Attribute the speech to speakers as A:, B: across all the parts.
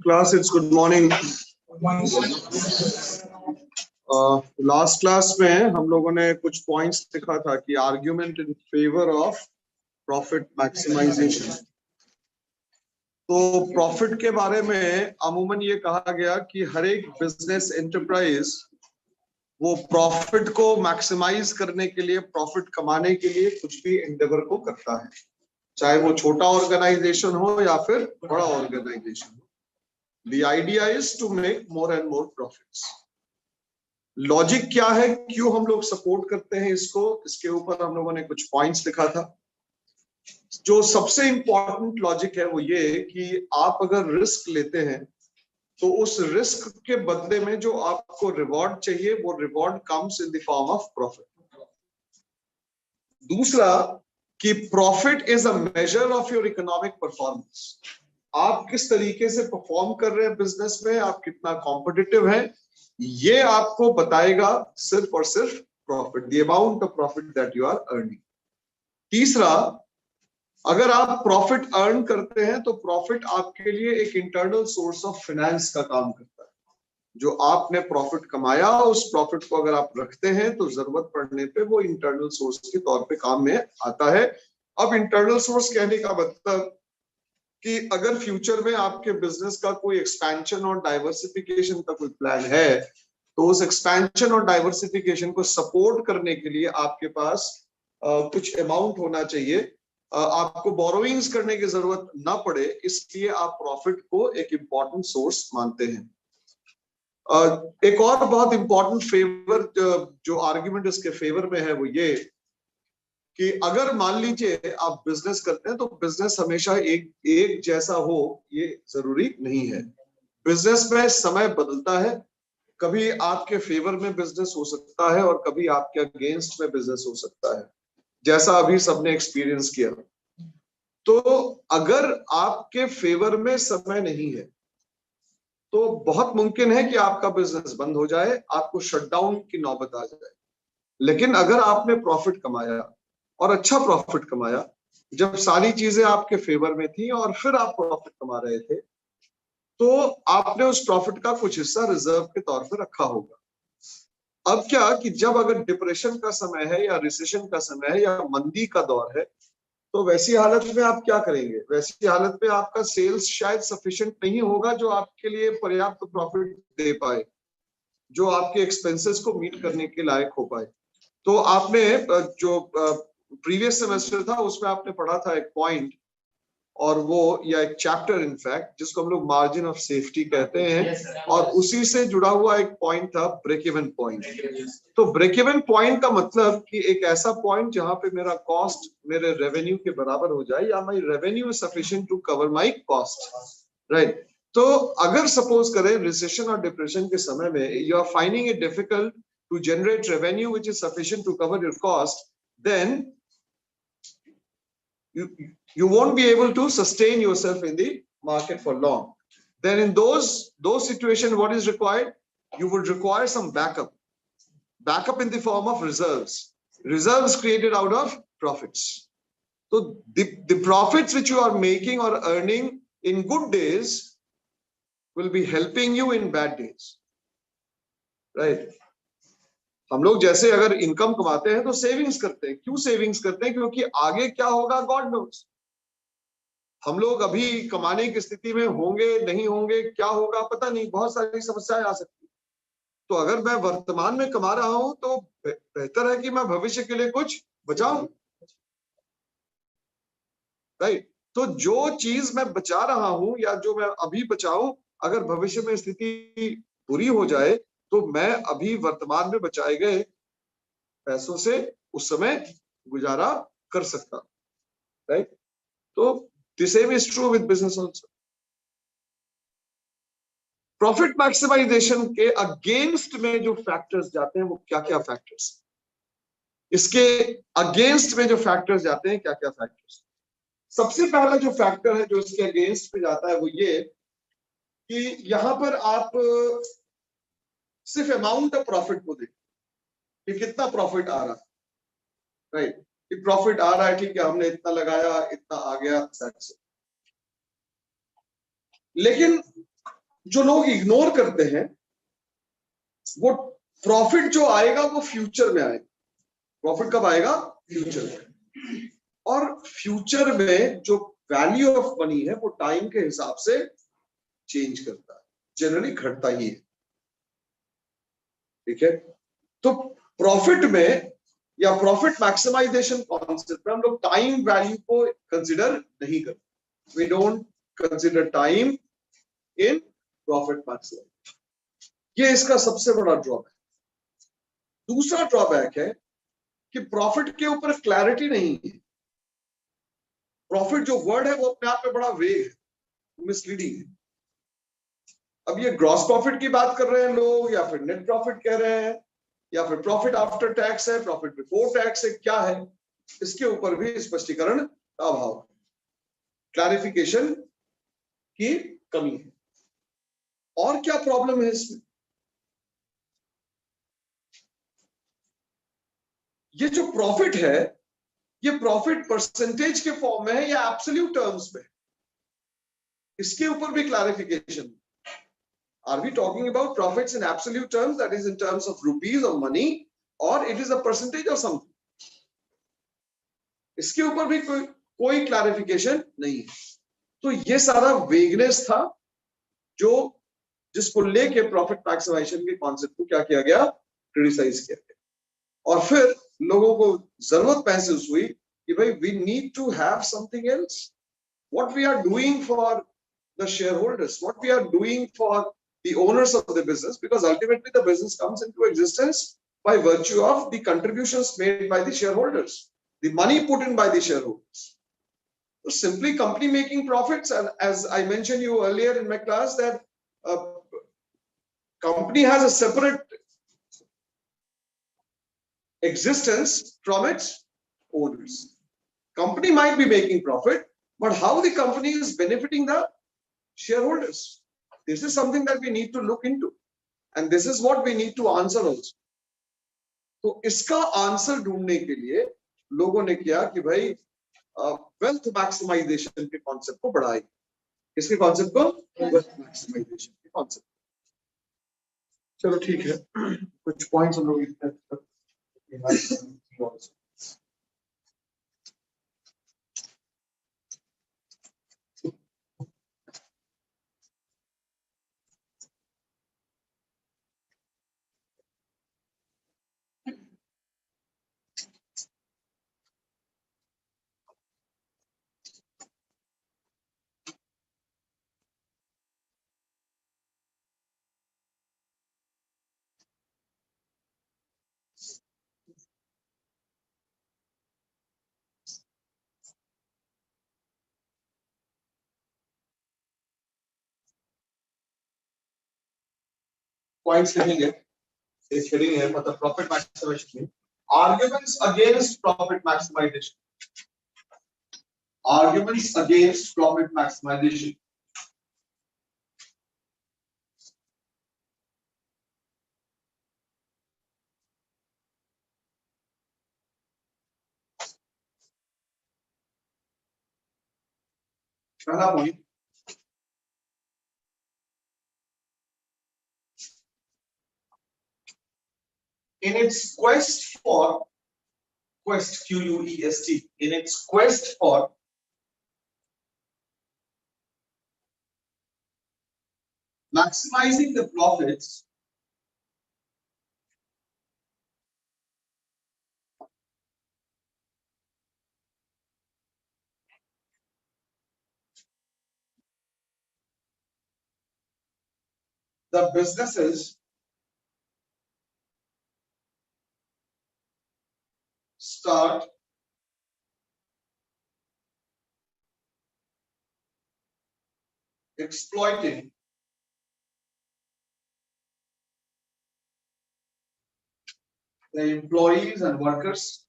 A: Class, it's good morning. Last class में हम लोगों ने कुछ पॉइंट्स लिखा था कि argument in favour of profit maximisation. तो प्रॉफिट के बारे में अमूमन ये कहा गया कि हर एक बिजनेस एंटरप्राइज वो प्रॉफिट को मैक्सिमाइज करने के लिए, प्रॉफिट कमाने के लिए कुछ भी एंडेवर को करता है, चाहे वो छोटा ऑर्गेनाइजेशन हो या फिर बड़ा ऑर्गेनाइजेशन हो। The idea is to make more and more profits. Logic क्या है, क्यों हम लोग सपोर्ट करते हैं इसको, इसके ऊपर हम लोगों ने कुछ पॉइंट्स लिखा था। जो सबसे इंपॉर्टेंट लॉजिक है वो ये कि आप अगर रिस्क लेते हैं तो उस रिस्क के बदले में जो आपको रिवॉर्ड चाहिए वो reward comes in the form of profit. दूसरा कि profit is a measure of your economic performance. आप किस तरीके से परफॉर्म कर रहे हैं बिजनेस में, आप कितना कॉम्पिटिटिव हैं, ये आपको बताएगा सिर्फ और सिर्फ profit, the amount of profit that you are earning. तीसरा, अगर आप प्रॉफिट अर्न करते हैं तो प्रॉफिट आपके लिए एक इंटरनल सोर्स ऑफ फाइनेंस का काम करता है। जो आपने प्रॉफिट कमाया उस प्रॉफिट को अगर आप रखते हैं तो जरूरत पड़ने पे वो इंटरनल सोर्स के तौर पे काम में आता है। अब इंटरनल सोर्स कहने का मतलब कि अगर फ्यूचर में आपके बिजनेस का कोई एक्सपेंशन और डाइवर्सिफिकेशन का कोई प्लान है तो उस एक्सपेंशन और डाइवर्सिफिकेशन को सपोर्ट करने के लिए आपके पास कुछ अमाउंट होना चाहिए। आपको बोरोइंग्स करने की जरूरत ना पड़े, इसलिए आप प्रॉफिट को एक इंपॉर्टेंट सोर्स मानते हैं। एक और बहुत इंपॉर्टेंट फेवर जो आर्ग्यूमेंट इसके फेवर में है वो ये कि अगर मान लीजिए आप बिजनेस करते हैं तो बिजनेस हमेशा एक जैसा हो ये जरूरी नहीं है। बिजनेस में समय बदलता है, कभी आपके फेवर में बिजनेस हो सकता है और कभी आपके अगेंस्ट में बिजनेस हो सकता है, जैसा अभी सबने एक्सपीरियंस किया। तो अगर आपके फेवर में समय नहीं है तो बहुत मुमकिन है कि आपका बिजनेस बंद हो जाए, आपको शटडाउन की नौबत आ जाए। लेकिन अगर आपने प्रॉफिट कमाया और अच्छा प्रॉफिट कमाया, जब सारी चीजें आपके फेवर में थी और फिर आप प्रॉफिट कमा रहे थे, तो आपने उस प्रॉफिट का कुछ हिस्सा रिजर्व के तौर पर रखा होगा। अब क्या कि जब अगर डिप्रेशन का समय है या रिसेशन का समय है या मंदी का दौर है तो वैसी हालत में आप क्या करेंगे? वैसी हालत में आपका सेल्स शायद सफिशिएंट नहीं होगा जो आपके लिए पर्याप्त प्रॉफिट दे पाए, जो आपके एक्सपेंसेस को मीट करने के लायक हो पाए। तो आपने जो प्रीवियस सेमेस्टर था उसमें आपने पढ़ा था एक पॉइंट, और वो या एक चैप्टर इनफैक्ट जिसको हम लोग मार्जिन ऑफ सेफ्टी कहते हैं, और उसी से जुड़ा हुआ एक पॉइंट था ब्रेक इवन पॉइंट। तो ब्रेक इवन पॉइंट का मतलब कि एक ऐसा पॉइंट जहां पे मेरा कॉस्ट मेरे रेवेन्यू के बराबर हो जाए या my revenue is sufficient to cover my cost, right. तो अगर सपोज करें रिसेशन और डिप्रेशन के समय में you are finding it difficult to generate revenue which is sufficient to cover your cost, then you won't be able to sustain yourself in the market for long. Then in those situations, what is required? You would require some backup in the form of reserves created out of profits. So the profits which you are making or earning in good days will be helping you in bad days, right? हम लोग जैसे अगर income कमाते हैं तो savings करते हैं। क्यों सेविंग्स करते हैं? क्योंकि आगे क्या होगा गॉड नोस। हम लोग अभी कमाने की स्थिति में होंगे नहीं होंगे, क्या होगा पता नहीं, बहुत सारी समस्याएं आ सकती हैं। तो अगर मैं वर्तमान में कमा रहा हूं तो बेहतर है कि मैं भविष्य के लिए कुछ बचाऊं, राइट। तो जो चीज मैं बचा रहा हूं या जो मैं अभी बचाऊं, अगर भविष्य में स्थिति बुरी हो जाए तो मैं अभी वर्तमान में बचाए गए पैसों से उस समय गुजारा कर सकता, राइट। तो the same is true with business also. Profit maximisation के अगेंस्ट में जो फैक्टर्स जाते हैं वो क्या क्या फैक्टर्स, इसके अगेंस्ट में जो फैक्टर्स जाते हैं क्या क्या फैक्टर्स। सबसे पहला जो फैक्टर है जो इसके अगेंस्ट पे जाता है वो ये कि यहां पर आप सिर्फ अमाउंट ऑफ प्रॉफिट को देखें कि कितना प्रॉफिट आ रहा है, राइट। कि प्रॉफिट आ रहा है, ठीक है, हमने इतना लगाया, इतना आ गया, दैट्स इट। लेकिन जो लोग इग्नोर करते हैं, वो प्रॉफिट जो आएगा वो फ्यूचर में आएगा। प्रॉफिट कब आएगा? फ्यूचर में। और फ्यूचर में जो वैल्यू ऑफ मनी है वो टाइम के हिसाब से चेंज करता है, जनरली घटता ही है। ठीक है, तो प्रॉफिट में या प्रॉफिट मैक्सिमाइजेशन कॉन्सेप्ट में हम लोग टाइम वैल्यू को कंसिडर नहीं करते। We don't consider time in profit maximisation. ये इसका सबसे बड़ा ड्रॉबैक। दूसरा ड्रॉबैक है कि प्रॉफिट के ऊपर क्लैरिटी नहीं है। प्रॉफिट जो वर्ड है वो अपने आप में बड़ा वेग है, मिसलीडिंग है। अब ये ग्रॉस प्रॉफिट की बात कर रहे हैं लोग, या फिर नेट प्रॉफिट कह रहे हैं, या फिर प्रॉफिट आफ्टर टैक्स है, प्रॉफिट बिफोर टैक्स है, क्या है, इसके ऊपर भी स्पष्टीकरण का अभाव, क्लैरिफिकेशन की कमी है। और क्या प्रॉब्लम है इसमें? ये जो प्रॉफिट है, ये प्रॉफिट परसेंटेज के फॉर्म में है या एब्सोल्यूट टर्म्स में? इसके ऊपर भी clarification. Are we talking about profits in absolute terms, that is in terms of rupees or money, or it is a percentage or something? इसके ऊपर भी कोई क्लैरिफिकेशन नहीं है। तो ये सारा वेगनेस था जो जिसको लेके प्रॉफिट मैक्सिमाइजेशन के कॉन्सेप्ट को क्या किया गया? क्रिटिसाइज किया गया। और फिर लोगों को जरूरत महसूस हुई कि भाई we need to have something else, what we are doing for the shareholders, what we are doing for the owners of the business, because ultimately the business comes into existence by virtue of the contributions made by the shareholders, the money put in by the shareholders. So simply company making profits, and as I mentioned you earlier in my class, that company has a separate existence from its owners. Company might be making profit, but how the company is benefiting the shareholders, this is something that we need to look into, and this is what we need to answer also. तो इसका answer ढूंढने के लिए लोगों ने किया कि भाई वेल्थ मैक्सिमाइजेशन के कॉन्सेप्ट को बढ़ाए। किसके कॉन्सेप्ट को? वेल्थ मैक्सिमाइजेशन के कॉन्सेप्ट। चलो ठीक है, कुछ पॉइंट्स हम लोग पॉइंट्स लिखेंगे। एक हेडिंग है, मतलब प्रॉफिट मैक्सिमाइजेशन में arguments against profit maximisation, arguments against profit maximisation. पहला point, in its quest for quest, Q-U-E-S-T, in its quest for maximizing the profits, the businesses start exploiting the employees and workers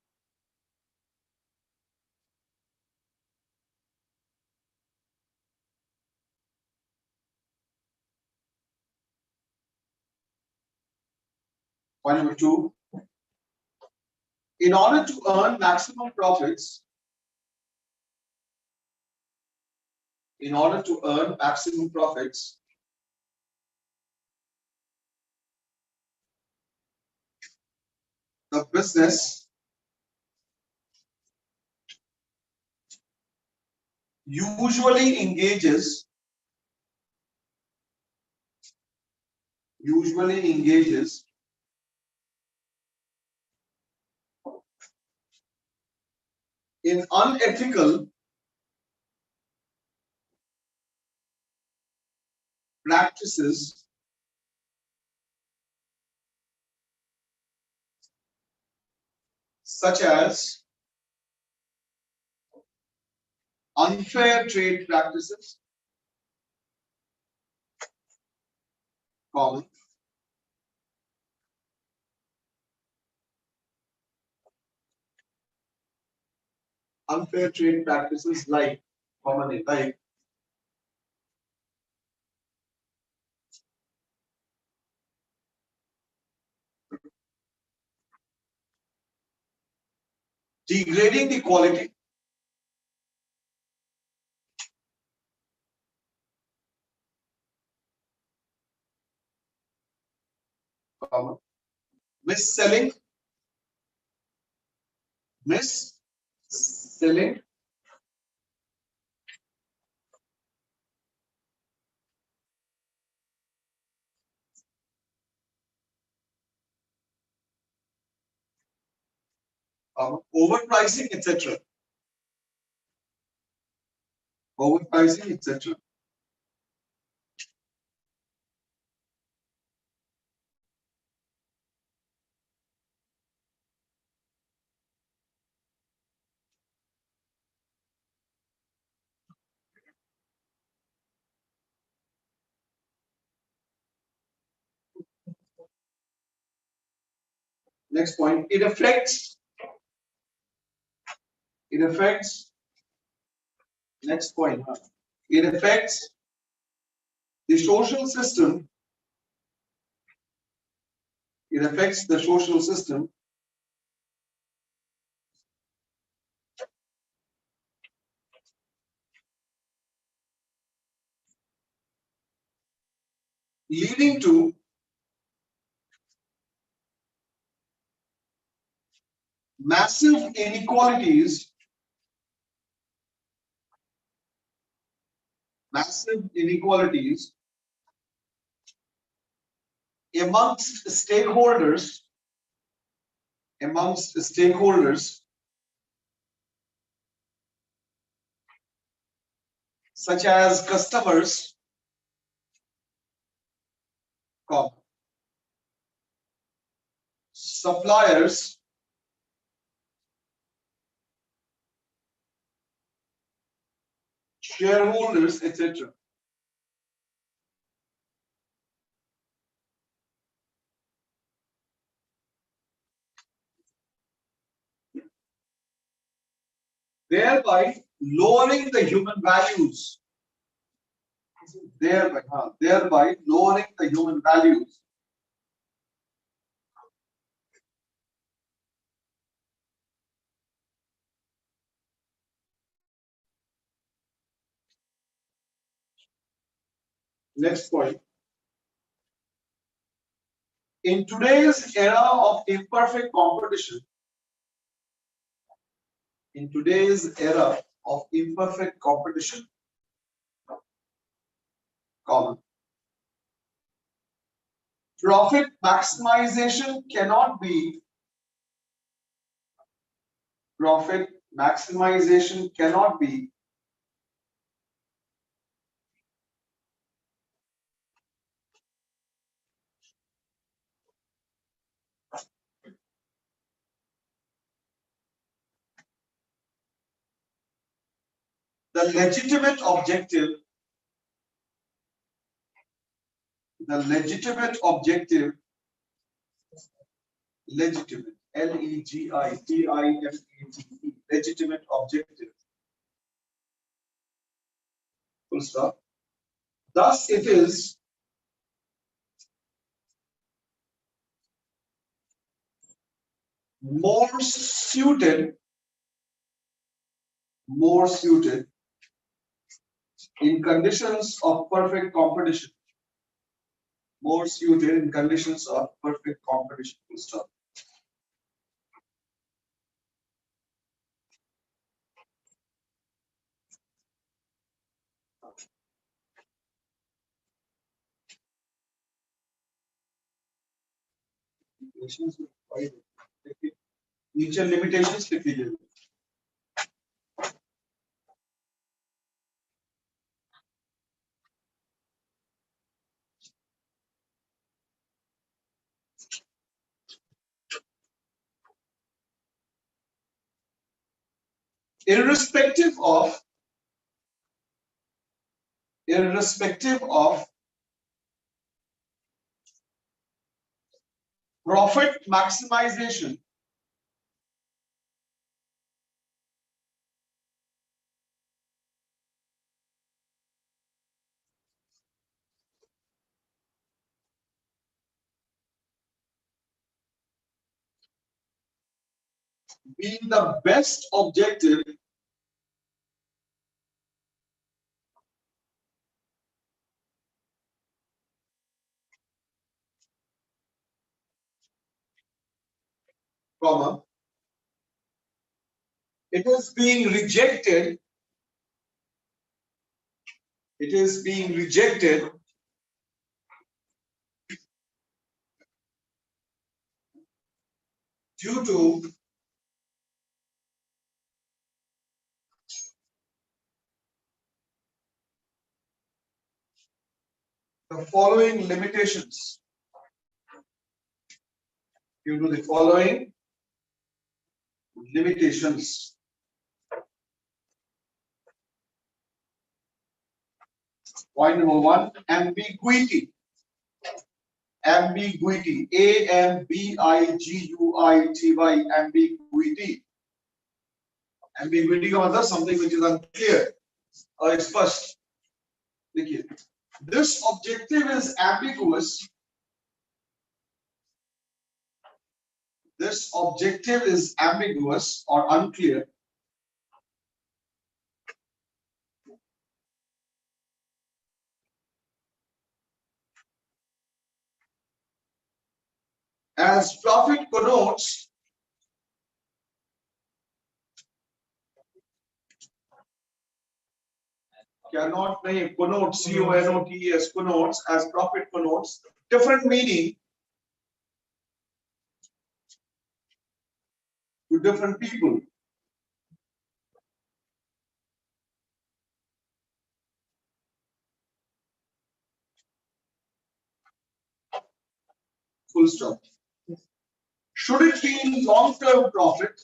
A: point number 2, In order to earn maximum profits, in order to earn maximum profits, the business usually engages in unethical practices such as unfair trade practices, common, unfair trade practices like common, like degrading the quality, common, mis-selling, overpricing, etc. Overpricing, etc. Next point, it affects, next point, it affects the social system, it affects the social system leading to massive inequalities amongst stakeholders such as customers, suppliers, shareholders, etc. Thereby lowering the human values. Thereby lowering the human values. Next point. In today's era of imperfect competition, common, profit maximization cannot be the legitimate objective, legitimate, L-E-G-I-T-I-M-A-T-E, legitimate objective, full stop. Thus it is more suited in conditions of perfect competition. More suited in conditions of perfect competition. Full stop. नीचे limitations लिख लीजिए. Irrespective of profit maximization being the best objective comma, it is being rejected due to the following limitations. Due to the following limitations. Point number one, ambiguity. Ambiguity. ambiguity. Ambiguity. Ambiguity का मतलब something which is unclear or expressed. देखिए, this objective is ambiguous. This objective is ambiguous or unclear. As profit connotes cannot nahi connotes CONOTES connotes as profit connotes different meaning to different people. Full stop. Should it mean long-term profit?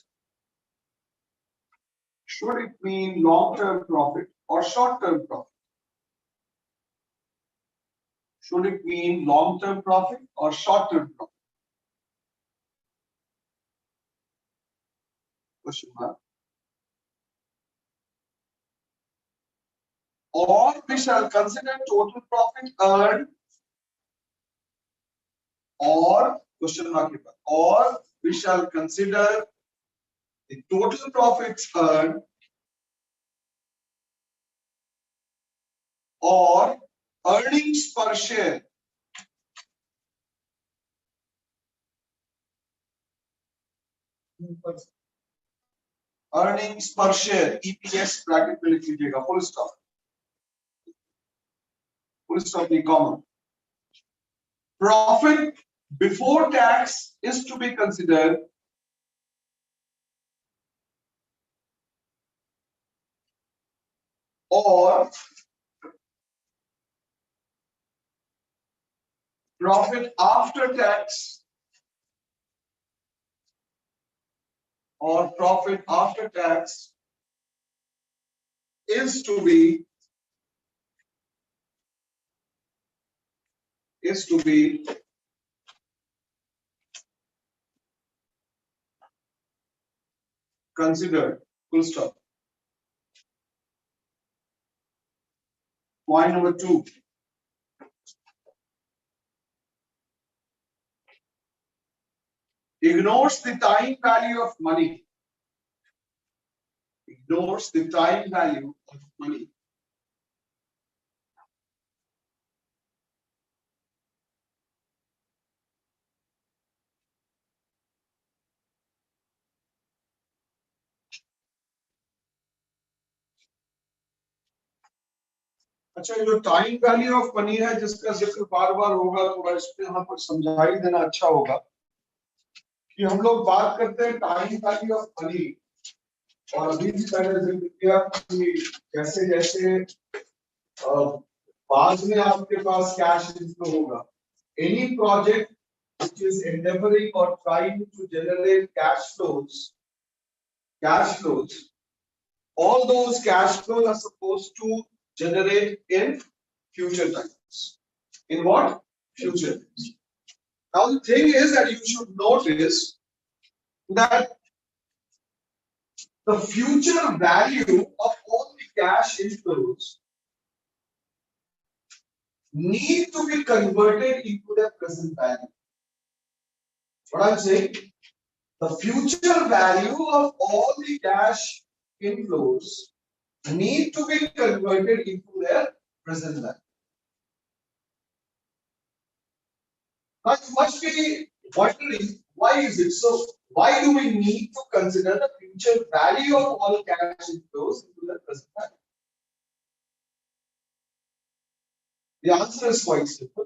A: Should it mean long-term profit or short-term profit? Should it mean long-term profit or short-term profit? Question mark. Or we shall consider total profit earned, or question mark, or we shall consider the total profits earned or earnings per share. Earnings per share, EPS bracket में लिख लीजिएगा, full stop. Full stop in comma. Profit before tax is to be considered or profit after tax or profit after tax is to be considered. Full stop. Point number two. Ignores the time value of money. Ignores the time value of money. अच्छा, जो time value of money है जिसका जिक्र बार बार होगा, थोड़ा इस पे यहाँ पर समझा ही देना अच्छा होगा कि हम लोग बात करते हैं टाइम वैल्यू ऑफ मनी, और अभी भी मैंने जिक्र किया कि जैसे जैसे बाद में आपके पास कैश इनफ्लो होगा, any project which is endeavoring or trying to generate cash flows, all those cash flows are supposed to generate in future times. In what? Future times. Now the thing is that you should notice that the future value of all the cash inflows need to be converted into their present value. What I'm saying, the future value of all the cash inflows need to be converted into their present value. Now you must be wondering, why is it so? Why do we need to consider the future value of all cash inflows into the present value? The answer is quite simple.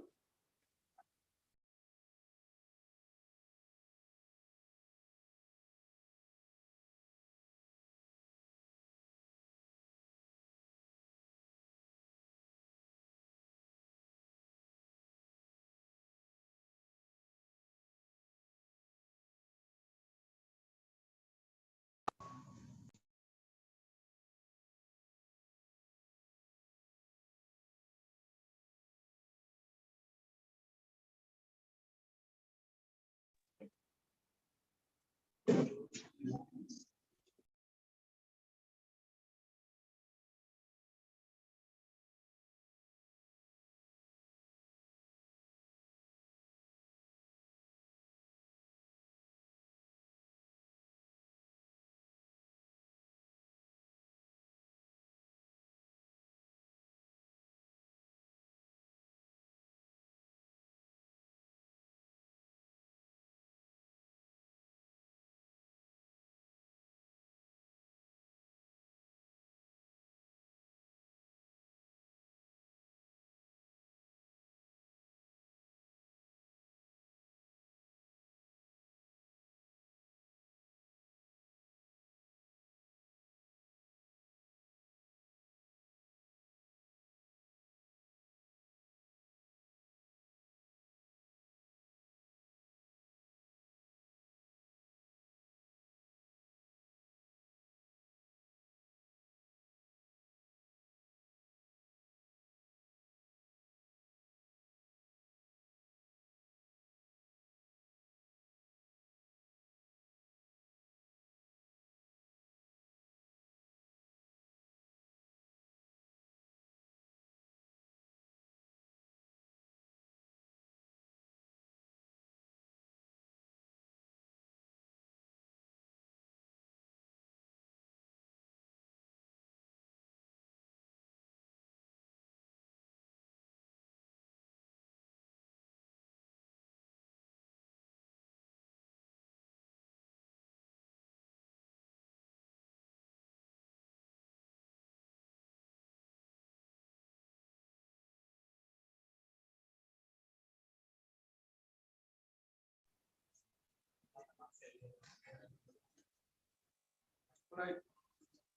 A: Right.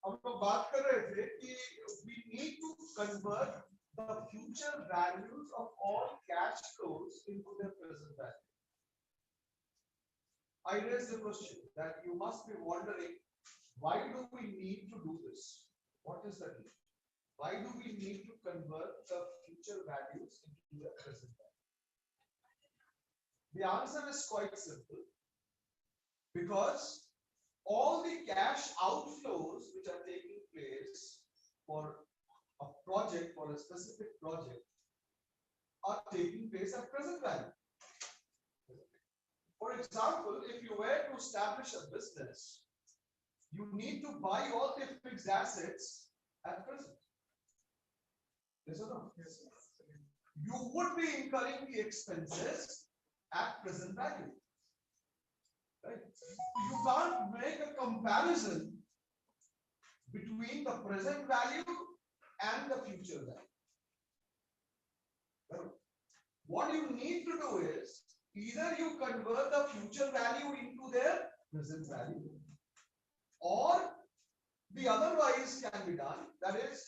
A: हम लोग बात कर रहे थे कि we need to convert the future values of all cash flows into their present value. I raise the question that you must be wondering, why do we need to do this? What is the need? Why do we need to convert the future values into their present value? The answer is quite simple. Because all the cash outflows which are taking place for a project, for a specific project, are taking place at present value. For example, if you were to establish a business, you need to buy all the fixed assets at present. Yes or no? Yes, sir. You would be incurring the expenses at present value. Right? You can't make a comparison between the present value and the future value. Right? What you need to do is either you convert the future value into their present value, or the otherwise can be done. That is,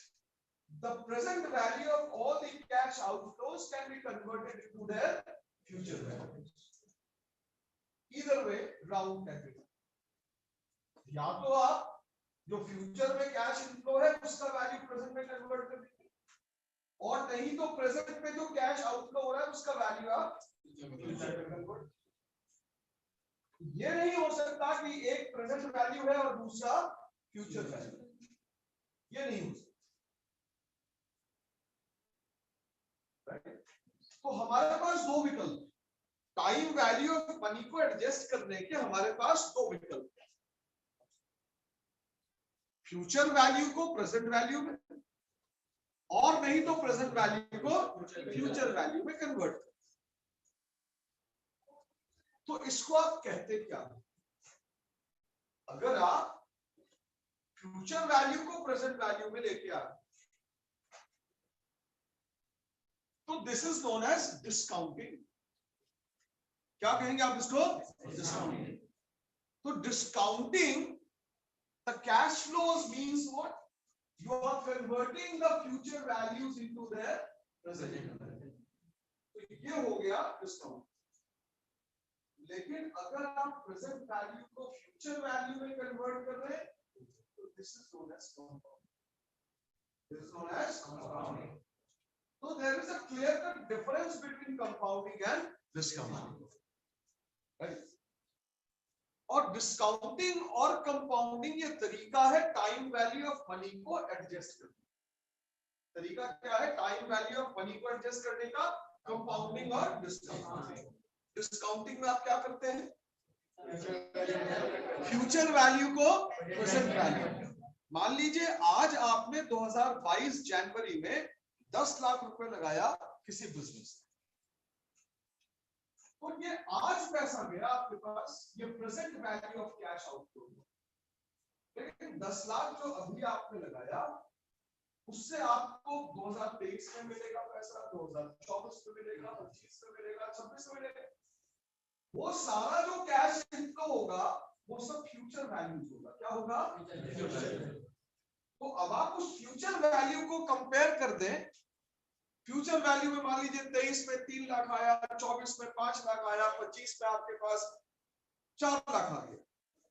A: the present value of all the cash outflows can be converted into their future values. Either way, round can be done. या तो आप जो future में cash inflow है उसका value present में convert कर दीजिए, और नहीं तो प्रेजेंट में जो कैश आउटफ्लो हो रहा है उसका वैल्यू आप फ्यूचर में कन्वर्ट। ये नहीं हो सकता कि एक प्रेजेंट वैल्यू है और दूसरा फ्यूचर वैल्यू, ये नहीं हो सकता। तो हमारे पास दो विकल्प, टाइम वैल्यू ऑफ मनी को एडजस्ट करने के हमारे पास दो विकल्प, फ्यूचर वैल्यू को प्रेजेंट वैल्यू में, और नहीं तो प्रेजेंट वैल्यू को फ्यूचर वैल्यू में कन्वर्ट। तो इसको आप कहते क्या? अगर आप फ्यूचर वैल्यू को प्रेजेंट वैल्यू में लेके आ, तो this is known as discounting. क्या कहेंगे आप इसको? डिस्काउंटिंग। तो discounting the cash flows means what? You are converting the future values into their present value. तो ये हो गया डिस्काउंट। लेकिन अगर आप प्रेजेंट वैल्यू को फ्यूचर वैल्यू में कन्वर्ट कर रहे हैं, तो this is known as compounding. This is known as compounding. So there is a clear-cut difference between compounding and discounting, right? और डिस्काउंटिंग और कंपाउंडिंग ये तरीका है टाइम वैल्यू ऑफ मनी को एडजस्ट करने का। तरीका क्या है टाइम वैल्यू ऑफ मनी को एडजस्ट करने का? कंपाउंडिंग और डिस्काउंटिंग। डिस्काउंटिंग में आप क्या करते हैं? फ्यूचर वैल्यू को प्रेजेंट वैल्यू। मान लीजिए आज आपने 2022 जनवरी में 10 लाख रुपए लगाया किसी बिजनेस, तो ये आज पैसा गया आपके पास, ये present value of cash outflow. लेकिन 10 लाख जो अभी आपने लगाया उससे आपको 2023 में मिलेगा पैसा, 2024 में मिलेगा, 25 में मिलेगा, 26 में मिलेगा। वो सारा जो कैश इनफ्लो होगा वो सब फ्यूचर वैल्यूज होगा। क्या होगा? तो अब आप उस फ्यूचर वैल्यू को कंपेयर कर दें। फ्यूचर वैल्यू में मान लीजिए 23 में 3 लाख आया, 24 में 5 लाख आया, 25 में आपके पास 4 लाख आ गया,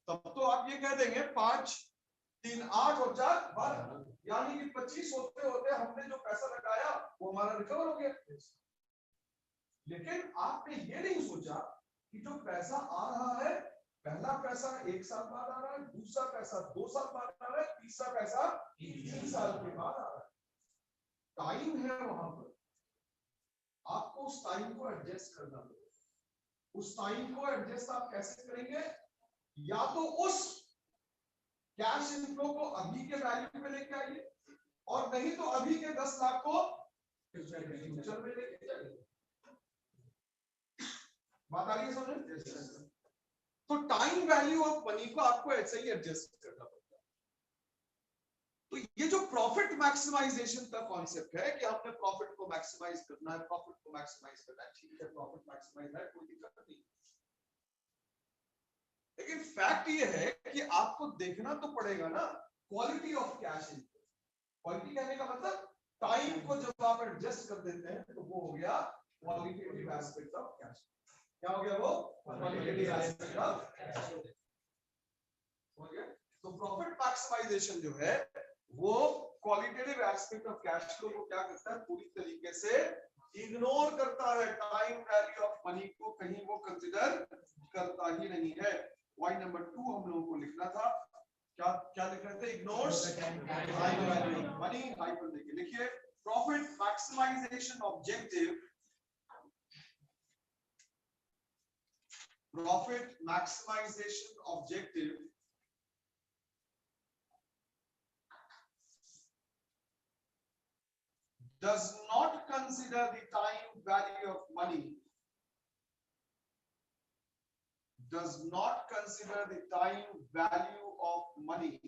A: तब तो आप ये कह देंगे 5 3 8 और 4 12, यानी कि 25 होते होते हमने जो पैसा लगाया वो हमारा रिकवर हो गया। लेकिन आपने ये नहीं सोचा कि जो पैसा आ रहा है, पहला पैसा 1 साल बाद आ रहा है, दूसरा पैसा 2 साल बाद आ रहा है, तीसरा पैसा 3 साल के बाद आ रहा है। टाइम है वहां पर, आपको उस टाइम को एडजस्ट करना पड़ेगा। उस टाइम को एडजस्ट आप कैसे करेंगे? या तो उस कैश इनफ्लो को अभी के वैल्यू में लेके आइए, और नहीं तो अभी के 10 लाख को फ्यूचर में लेके जाइए। बात आ रही है समझ? तो टाइम वैल्यू ऑफ मनी को आपको ऐसे ही एडजस्ट करना पड़ेगा। तो ये जो प्रॉफिट मैक्सिमाइजेशन का कॉन्सेप्ट है कि आपने प्रॉफिट को मैक्सिमाइज करना है, प्रॉफिट को मैक्सिमाइज करना है, ठीक है, प्रॉफिट मैक्सिमाइज है, कोई दिक्कत नहीं। लेकिन फैक्ट ये है कि आपको देखना तो पड़ेगा ना quality of cash inflow. Quality कहने का मतलब टाइम को जब आप एडजस्ट कर देते हैं तो वो हो गया क्वालिटेटिव एस्पेक्ट ऑफ कैश। क्या हो गया वो? क्वालिटेटिव एस्पेक्ट ऑफ कैश हो गया। तो प्रॉफिट मैक्सिमाइजेशन जो है वो qualitative aspect of cash flow को क्या करता है? पूरी तरीके से इग्नोर करता है। टाइम वैल्यू ऑफ मनी को कहीं वो कंसीडर करता ही नहीं है। पॉइंट नंबर 2 हम लोगों को लिखना था। क्या क्या लिख रहे थे? Ignores time value of money. हाइपर देखिए, लिखिए profit maximisation objective profit maximization objective does not consider the time value of money, does not consider the time value of money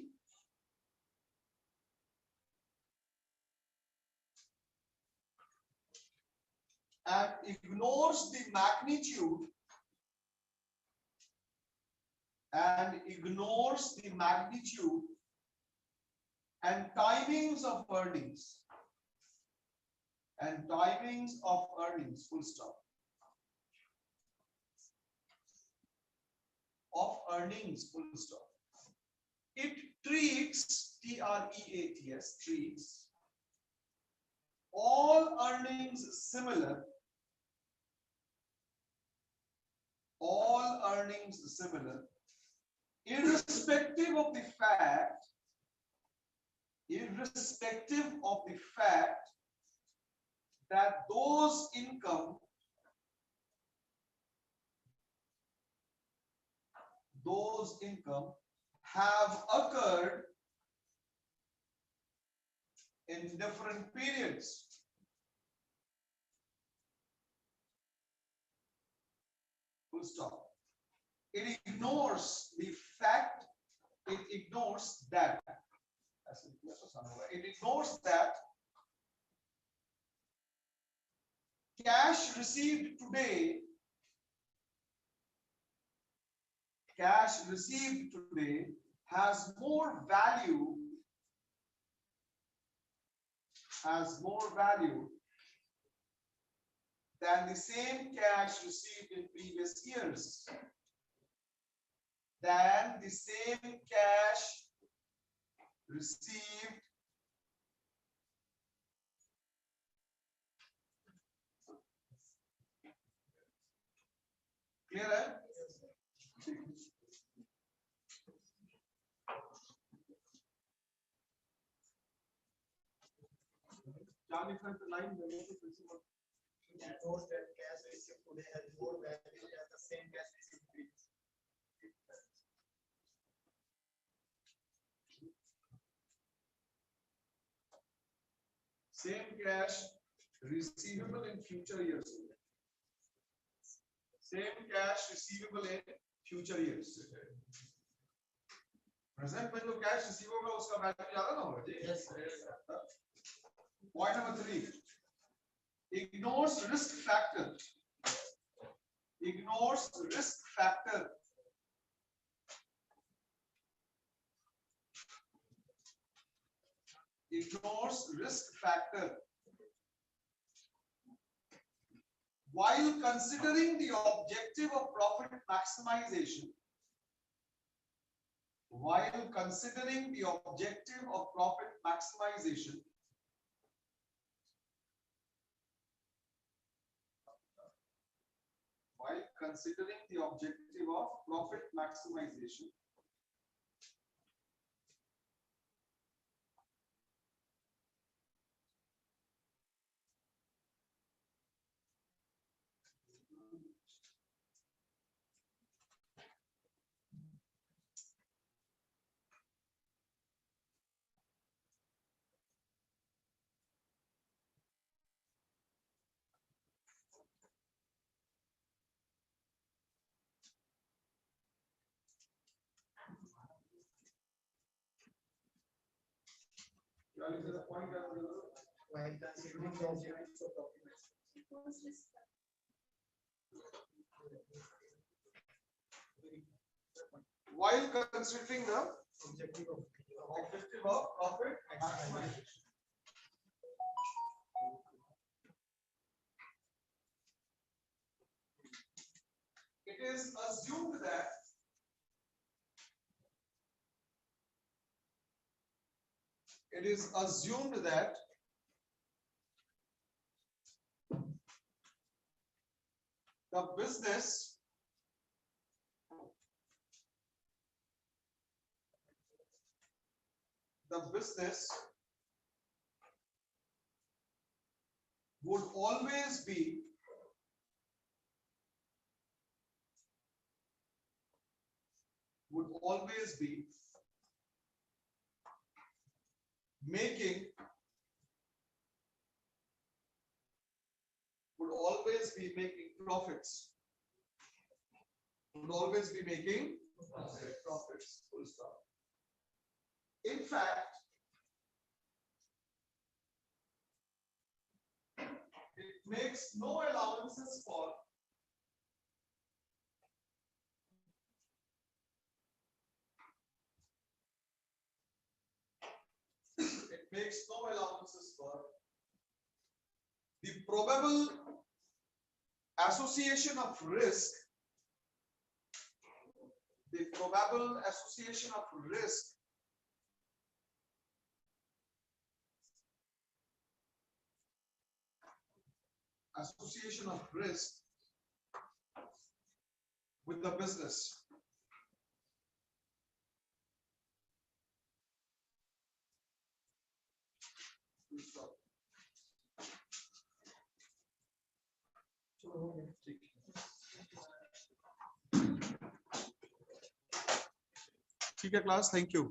A: and ignores the magnitude and timings of earnings full stop, of earnings full stop. It treats, T-R-E-A-T-S, treats all earnings similar, irrespective of the fact that those income have occurred in different periods. Full stop. It ignores the fact, it ignores that cash received today has more value than the same cash received in previous years. Clear है? Different line
B: that knows that cash received today has more value than the same cash received previous.
A: Same cash receivable in future years. Same cash receivable in future years. Present में जो cash receivable होगा उसका value ज़्यादा ना होगा जी?
B: Yes.
A: Point number 3. Ignores risk factor. While considering the objective of profit maximization,
B: While considering the objectives of profit
A: while considering the
B: objective of
A: profit maximization. It is assumed that the business would always be would always be making profits. Would always be making profits. Full stop. In fact, it makes no allowances for the probable association of risk. The probable association of risk with the business. ठीक है class, thank you.